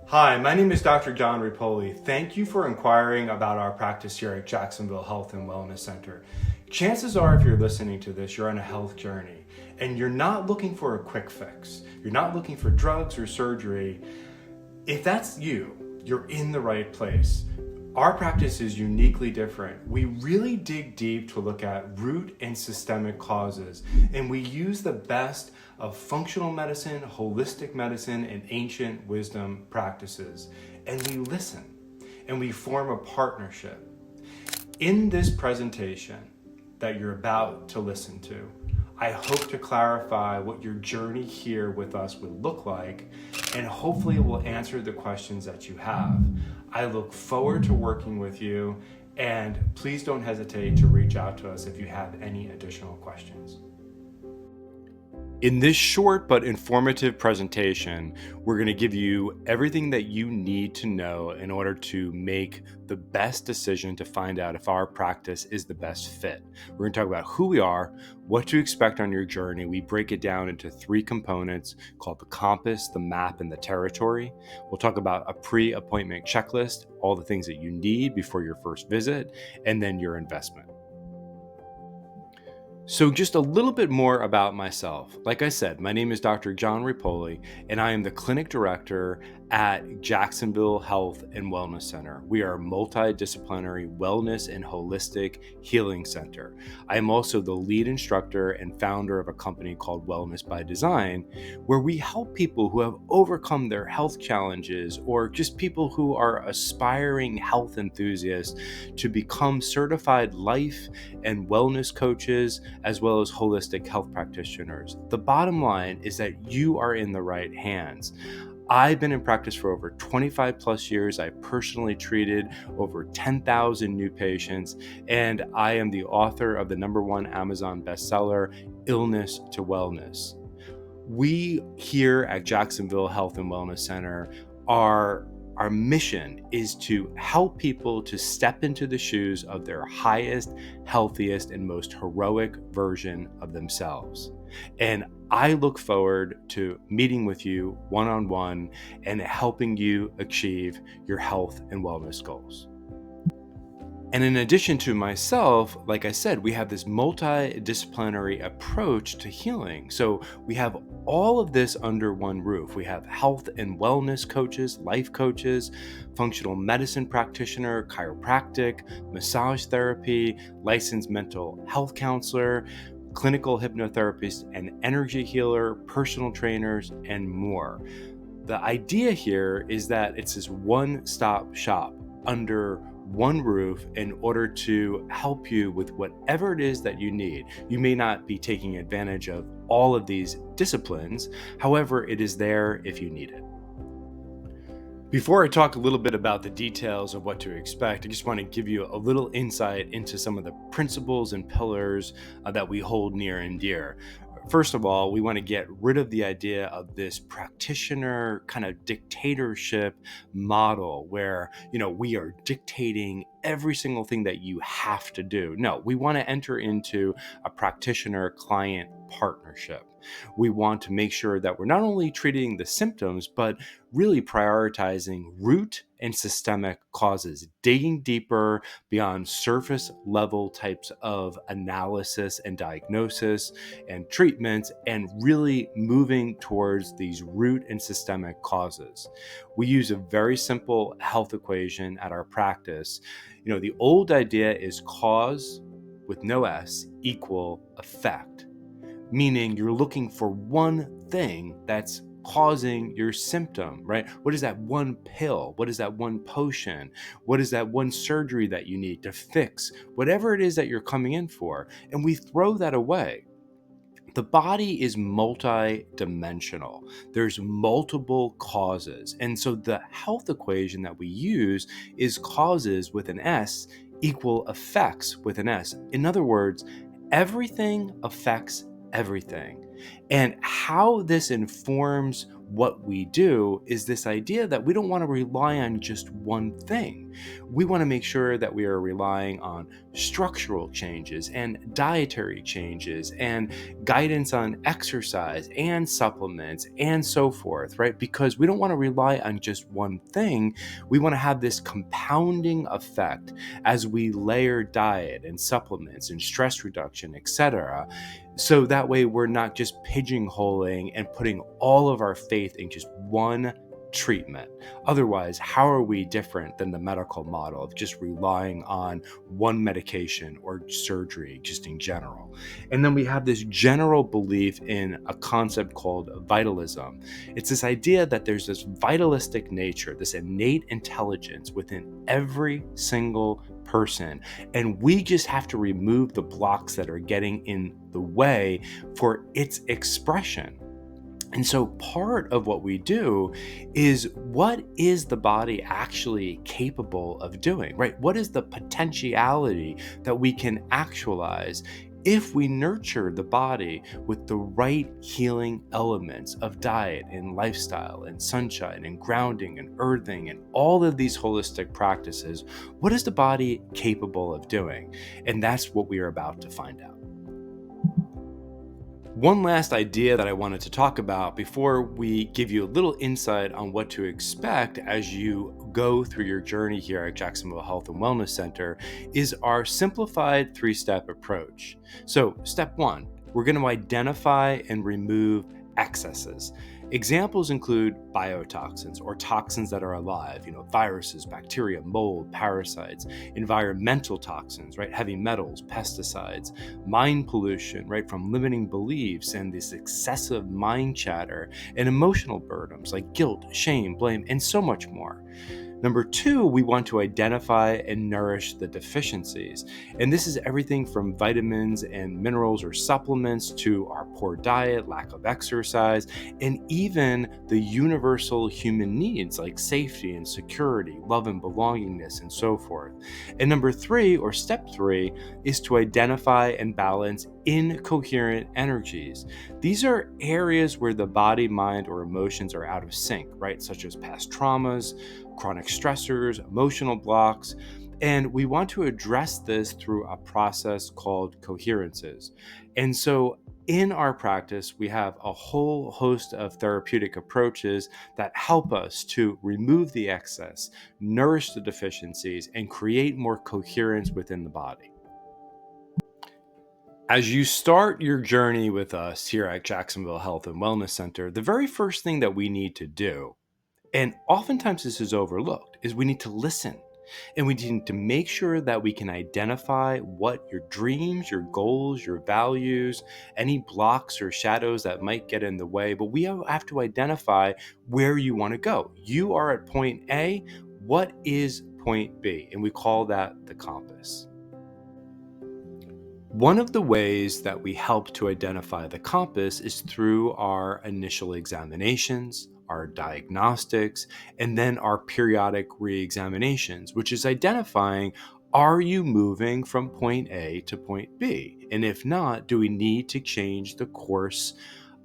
Hi, my name is Dr. John Repole. Thank you for inquiring about our practice here at Jacksonville Health and Wellness Center. Chances are, if you're listening to this, you're on a health journey and you're not looking for a quick fix. You're not looking for drugs or surgery. If that's you, you're in the right place. Our practice is uniquely different. We really dig deep to look at root and systemic causes, and we use the best of functional medicine, holistic medicine, and ancient wisdom practices. And we listen, and we form a partnership. In this presentation that you're about to listen to, I hope to clarify what your journey here with us would look like, and hopefully it will answer the questions that you have. I look forward to working with you, and please don't hesitate to reach out to us if you have any additional questions. In this short but informative presentation, we're going to give you everything that you need to know in order to make the best decision to find out if our practice is the best fit. We're going to talk about who we are, what to expect on your journey. We break it down into 3 components called the compass, the map, and the territory. We'll talk about a pre-appointment checklist, all the things that you need before your first visit, and then your investment. So just a little bit more about myself. Like I said, my name is Dr. John Repole, and I am the clinic director at Jacksonville Health and Wellness Center. We are a multidisciplinary wellness and holistic healing center. I am also the lead instructor and founder of a company called Wellness by Design, where we help people who have overcome their health challenges or just people who are aspiring health enthusiasts to become certified life and wellness coaches, as well as holistic health practitioners. The bottom line is that you are in the right hands. I've been in practice for over 25 plus years. I personally treated over 10,000 new patients, and I am the author of the #1 Amazon bestseller, Illness to Wellness. We here at Jacksonville Health and Wellness Center our mission is to help people to step into the shoes of their highest, healthiest, and most heroic version of themselves. And I look forward to meeting with you one-on-one and helping you achieve your health and wellness goals. And in addition to myself, like I said, we have this multidisciplinary approach to healing. So we have all of this under one roof. We have health and wellness coaches, life coaches, functional medicine practitioner, chiropractic, massage therapy, licensed mental health counselor, clinical hypnotherapist and energy healer, personal trainers, and more. The idea here is that it's this one-stop shop under one roof in order to help you with whatever it is that you need. You may not be taking advantage of all of these disciplines, however, it is there if you need it. Before I talk a little bit about the details of what to expect, I just want to give you a little insight into some of the principles and pillars that we hold near and dear. First of all, we want to get rid of the idea of this practitioner kind of dictatorship model where, we are dictating every single thing that you have to do. No, we want to enter into a practitioner-client partnership. We want to make sure that we're not only treating the symptoms, but really prioritizing root and systemic causes, digging deeper beyond surface level types of analysis and diagnosis and treatments, and really moving towards these root and systemic causes. We use a very simple health equation at our practice. The old idea is cause with no S equal effect, meaning you're looking for one thing that's causing your symptom, right? What is that one pill? What is that one potion? What is that one surgery that you need to fix whatever it is that you're coming in for? And we throw that away. The body is multi-dimensional. There's multiple causes. And so the health equation that we use is causes with an S equal effects with an S. In other words, everything affects everything. And how this informs what we do is this idea that we don't want to rely on just one thing. We want to make sure that we are relying on structural changes and dietary changes and guidance on exercise and supplements and so forth, right? Because we don't want to rely on just one thing. We want to have this compounding effect as we layer diet and supplements and stress reduction, etc. So that way we're not just pigeonholing and putting all of our faith in just one treatment. Otherwise, how are we different than the medical model of just relying on one medication or surgery just in general? And then we have this general belief in a concept called vitalism. It's this idea that there's this vitalistic nature, this innate intelligence within every single person, and we just have to remove the blocks that are getting in the way for its expression. And so part of what we do is, what is the body actually capable of doing, right? What is the potentiality that we can actualize if we nurture the body with the right healing elements of diet and lifestyle and sunshine and grounding and earthing and all of these holistic practices? What is the body capable of doing? And that's what we are about to find out. One last idea that I wanted to talk about before we give you a little insight on what to expect as you go through your journey here at Jacksonville Health and Wellness Center is our simplified 3-step approach. So step 1, we're going to identify and remove excesses. Examples include biotoxins, or toxins that are alive, viruses, bacteria, mold, parasites, environmental toxins, right? Heavy metals, pesticides, mind pollution, right? From limiting beliefs and this excessive mind chatter, and emotional burdens like guilt, shame, blame, and so much more. Number 2, we want to identify and nourish the deficiencies. And this is everything from vitamins and minerals or supplements to our poor diet, lack of exercise, and even the universal human needs like safety and security, love and belongingness, and so forth. And number 3, or step 3, is to identify and balance incoherent energies. These are areas where the body, mind, or emotions are out of sync, right? Such as past traumas, chronic stressors, emotional blocks, and we want to address this through a process called coherences. And so in our practice, we have a whole host of therapeutic approaches that help us to remove the excess, nourish the deficiencies, and create more coherence within the body. As you start your journey with us here at Jacksonville Health and Wellness Center, the very first thing that we need to do, and oftentimes this is overlooked, is we need to listen. And we need to make sure that we can identify what your dreams, your goals, your values, any blocks or shadows that might get in the way, but we have to identify where you want to go. You are at point A. What is point B? And we call that the compass. One of the ways that we help to identify the compass is through our initial examinations, our diagnostics, and then our periodic re-examinations, which is identifying, are you moving from point A to point B? And if not, do we need to change the course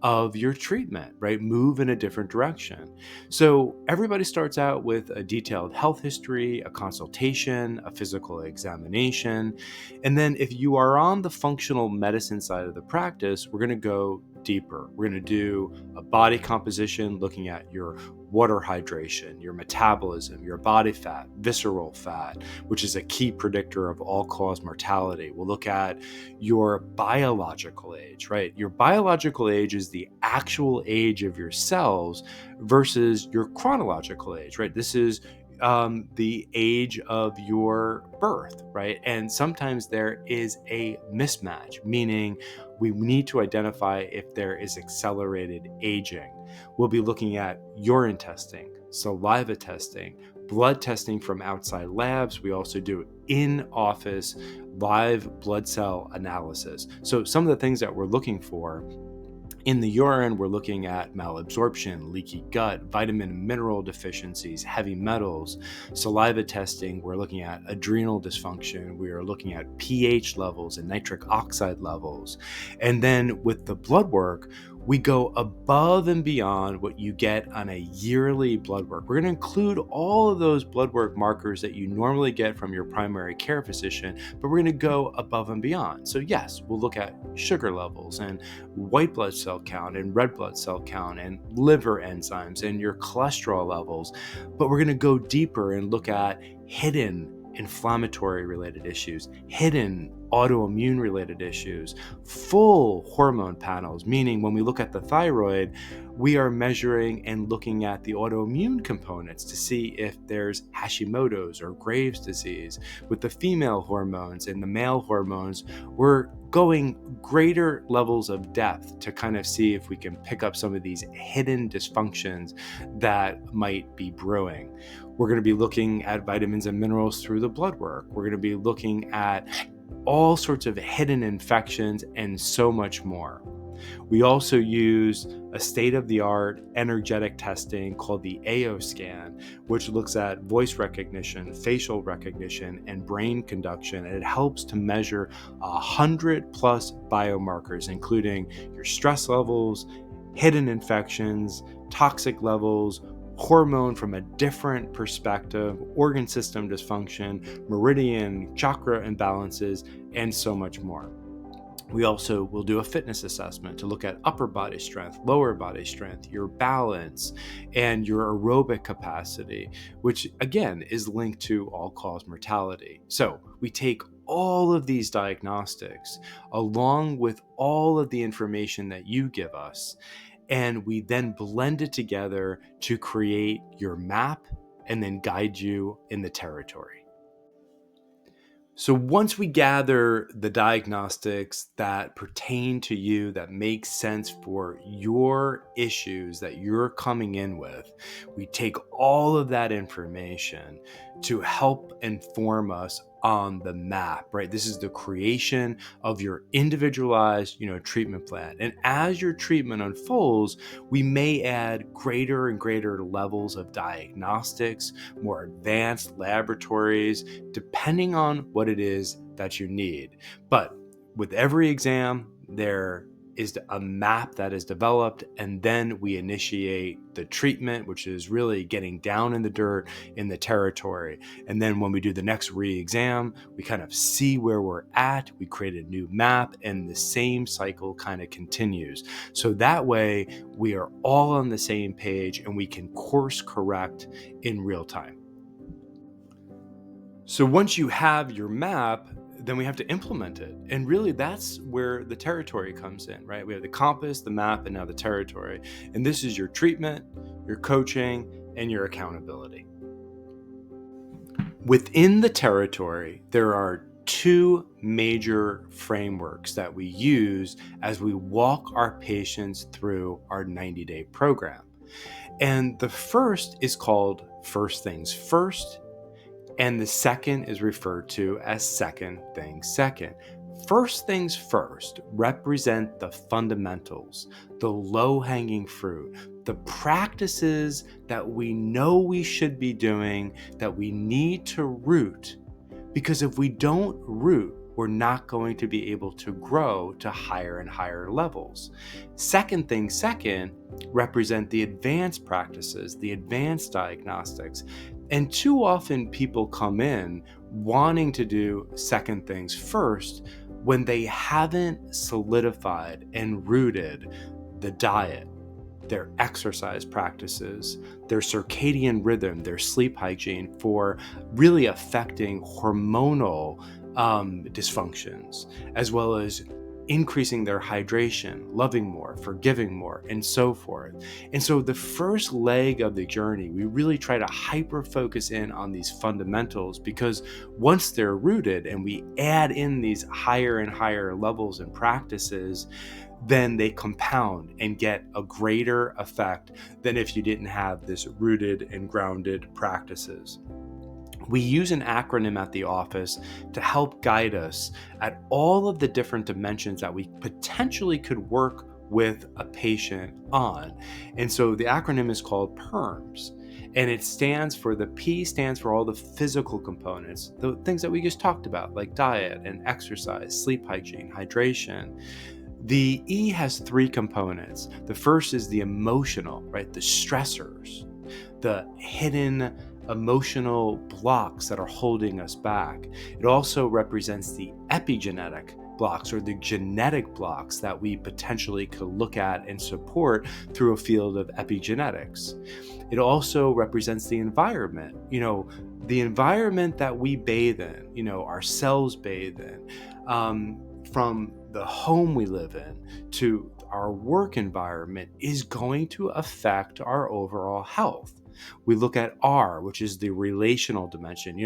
of your treatment, right? Move in a different direction. So everybody starts out with a detailed health history, a consultation, a physical examination. And then if you are on the functional medicine side of the practice, we're going to go deeper. We're going to do a body composition, looking at your water hydration, your metabolism, your body fat, visceral fat, which is a key predictor of all-cause mortality. We'll look at your biological age, right? Your biological age is the actual age of your cells versus your chronological age, right? This is the age of your birth, right? And sometimes there is a mismatch, meaning we need to identify if there is accelerated aging. We'll be looking at urine testing, saliva testing, blood testing from outside labs. We also do in-office live blood cell analysis. So some of the things that we're looking for in the urine, we're looking at malabsorption, leaky gut, vitamin and mineral deficiencies, heavy metals. Saliva testing, we're looking at adrenal dysfunction. We are looking at pH levels and nitric oxide levels. And then with the blood work, We go above and beyond what you get on a yearly blood work. We're going to include all of those blood work markers that you normally get from your primary care physician, but we're going to go above and beyond. So yes, we'll look at sugar levels and white blood cell count and red blood cell count and liver enzymes and your cholesterol levels, but we're going to go deeper and look at hidden inflammatory related issues, hidden autoimmune related issues, full hormone panels, meaning when we look at the thyroid, we are measuring and looking at the autoimmune components to see if there's Hashimoto's or Graves' disease. With the female hormones and the male hormones, we're going greater levels of depth to kind of see if we can pick up some of these hidden dysfunctions that might be brewing. We're going to be looking at vitamins and minerals through the blood work. We're going to be looking at all sorts of hidden infections and so much more. We also use a state-of-the-art energetic testing called the AO scan, which looks at voice recognition, facial recognition, and brain conduction. And it helps to measure 100+ biomarkers, including your stress levels, hidden infections, toxic levels, hormone from a different perspective, organ system dysfunction, meridian, chakra imbalances, and so much more. We also will do a fitness assessment to look at upper body strength, lower body strength, your balance, and your aerobic capacity, which again is linked to all-cause mortality. So we take all of these diagnostics along with all of the information that you give us, and we then blend it together to create your map and then guide you in the territory. So once we gather the diagnostics that pertain to you, that make sense for your issues that you're coming in with, we take all of that information to help inform us on the map, right? This is the creation of your individualized, treatment plan. And as your treatment unfolds, we may add greater and greater levels of diagnostics, more advanced laboratories, depending on what it is that you need. But with every exam, there is a map that is developed, and then we initiate the treatment, which is really getting down in the dirt in the territory. And then when we do the next re-exam, we kind of see where we're at, we create a new map, and the same cycle kind of continues. So that way we are all on the same page and we can course correct in real time. So once you have your map, then we have to implement it. And really that's where the territory comes in, right? We have the compass, the map, and now the territory. And this is your treatment, your coaching, and your accountability. Within the territory, there are two major frameworks that we use as we walk our patients through our 90-day program. And the first is called First Things First, and the second is referred to as Second Things Second. First things first represent the fundamentals, the low-hanging fruit, the practices that we know we should be doing, that we need to root. Because if we don't root, we're not going to be able to grow to higher and higher levels. Second things second represent the advanced practices, the advanced diagnostics. And too often people come in wanting to do second things first when they haven't solidified and rooted the diet, their exercise practices, their circadian rhythm, their sleep hygiene for really affecting hormonal dysfunctions, as well as increasing their hydration, loving more, forgiving more, and so forth. And so the first leg of the journey, we really try to hyper focus in on these fundamentals, because once they're rooted and we add in these higher and higher levels and practices, then they compound and get a greater effect than if you didn't have this rooted and grounded practices. We use an acronym at the office to help guide us at all of the different dimensions that we potentially could work with a patient on. And so the acronym is called PERMS. And it stands for, the P stands for all the physical components, the things that we just talked about, like diet and exercise, sleep hygiene, hydration. The E has three components. The first is the emotional, right? The stressors, the hidden emotional blocks that are holding us back. It also represents the epigenetic blocks, or the genetic blocks that we potentially could look at and support through a field of epigenetics. It also represents the environment, the environment that we bathe in, our cells bathe in, from the home we live in to our work environment, is going to affect our overall health. We look at R, which is the relational dimension,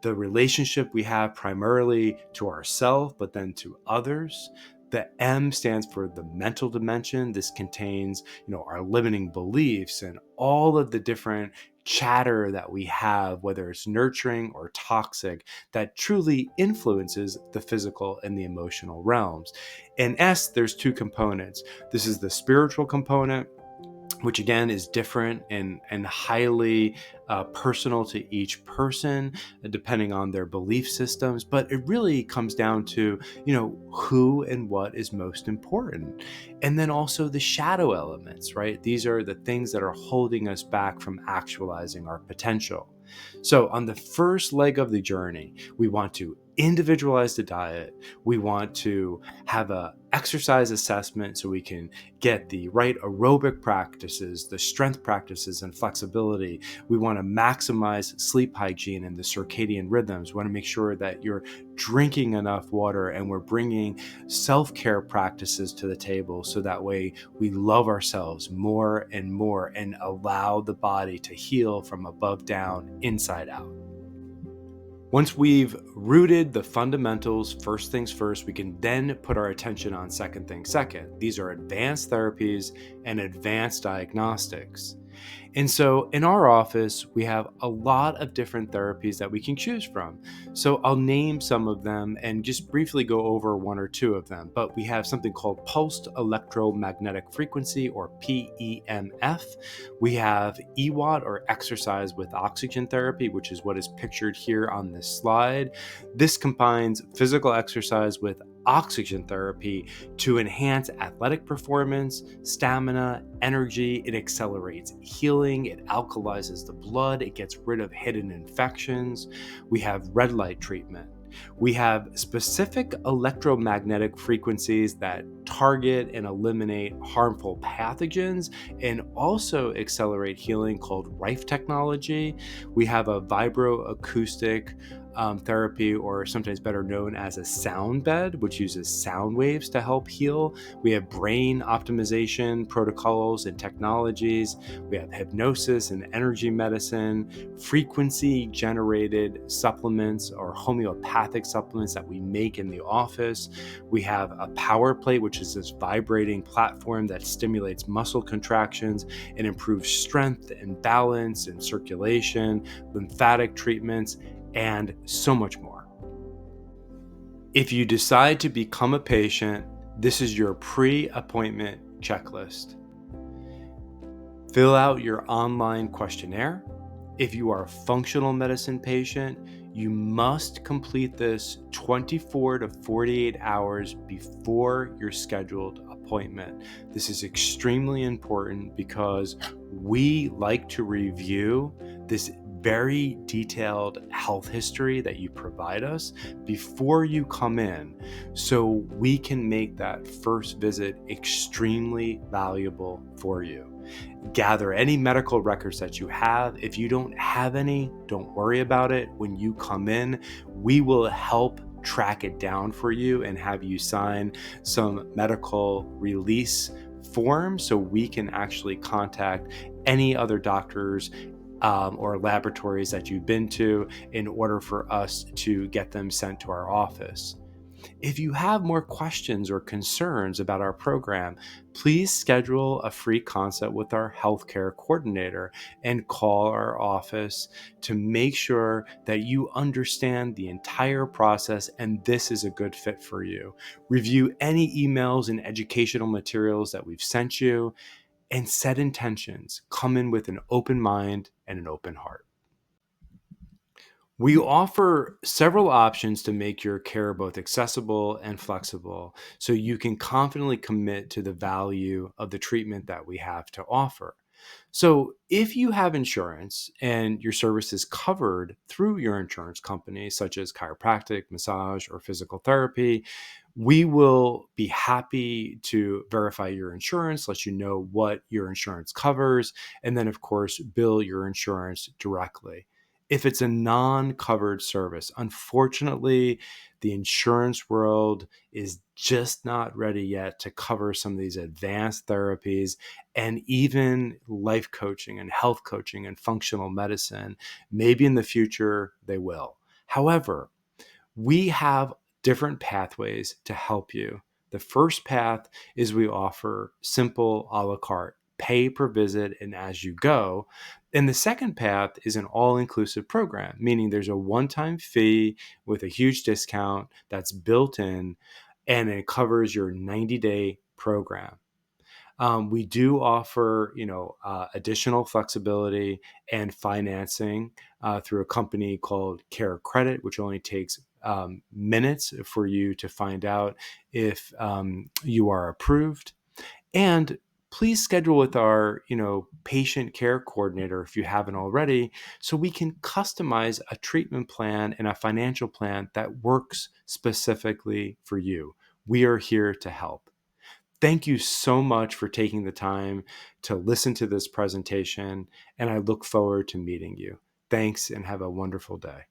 the relationship we have primarily to ourselves, but then to others. The M stands for the mental dimension. This contains, our limiting beliefs and all of the different chatter that we have, whether it's nurturing or toxic, that truly influences the physical and the emotional realms. In S, there's two components. This is the spiritual component, which again is different and highly personal to each person, depending on their belief systems. But it really comes down to, who and what is most important. And then also the shadow elements, right? These are the things that are holding us back from actualizing our potential. So on the first leg of the journey, we want to individualize the diet. We want to have a exercise assessment so we can get the right aerobic practices, the strength practices, and flexibility. We want to maximize sleep hygiene and the circadian rhythms. We want to make sure that you're drinking enough water, and we're bringing self-care practices to the table so that way we love ourselves more and more and allow the body to heal from above down, inside out. Once we've rooted the fundamentals, first things first, we can then put our attention on second things second. These are advanced therapies and advanced diagnostics. And so in our office, we have a lot of different therapies that we can choose from. So I'll name some of them and just briefly go over one or two of them. But we have something called pulsed electromagnetic frequency, or PEMF. We have EWOT, or exercise with oxygen therapy, which is what is pictured here on this slide. This combines physical exercise with oxygen therapy to enhance athletic performance, stamina, energy. It accelerates healing, it alkalizes the blood, it gets rid of hidden infections. We have red light treatment. We have specific electromagnetic frequencies that target and eliminate harmful pathogens and also accelerate healing, called Rife technology. We have a vibroacoustic therapy, or sometimes better known as a sound bed, which uses sound waves to help heal. We have brain optimization protocols and technologies. We have hypnosis and energy medicine, frequency generated supplements or homeopathic supplements that we make in the office. We have a power plate, which is this vibrating platform that stimulates muscle contractions and improves strength and balance and circulation, lymphatic treatments, and so much more. If you decide to become a patient, this is your pre-appointment checklist. Fill out your online questionnaire. If you are a functional medicine patient, you must complete this 24 to 48 hours before your scheduled appointment. This is extremely important because we like to review this very detailed health history that you provide us before you come in, so we can make that first visit extremely valuable for you. Gather any medical records that you have. If you don't have any, don't worry about it. When you come in, we will help track it down for you and have you sign some medical release form so we can actually contact any other doctors or laboratories that you've been to in order for us to get them sent to our office. If you have more questions or concerns about our program, please schedule a free consult with our healthcare coordinator and call our office to make sure that you understand the entire process and this is a good fit for you. Review any emails and educational materials that we've sent you and set intentions. Come in with an open mind and an open heart. We offer several options to make your care both accessible and flexible so you can confidently commit to the value of the treatment that we have to offer. So, if you have insurance and your service is covered through your insurance company, such as chiropractic, massage, or physical therapy, we will be happy to verify your insurance, let you know what your insurance covers, and then, of course, bill your insurance directly. If it's a non covered service, unfortunately, the insurance world is just not ready yet to cover some of these advanced therapies and even life coaching and health coaching and functional medicine. Maybe in the future they will. However, we have different pathways to help you. The first path is we offer simple a la carte, pay per visit and as you go. And the second path is an all inclusive program, meaning there's a one time fee with a huge discount that's built in and it covers your 90-day program. We do offer, additional flexibility and financing through a company called Care Credit, which only takes minutes for you to find out if you are approved. And please schedule with our, patient care coordinator if you haven't already, so we can customize a treatment plan and a financial plan that works specifically for you. We are here to help. Thank you so much for taking the time to listen to this presentation, and I look forward to meeting you. Thanks and have a wonderful day.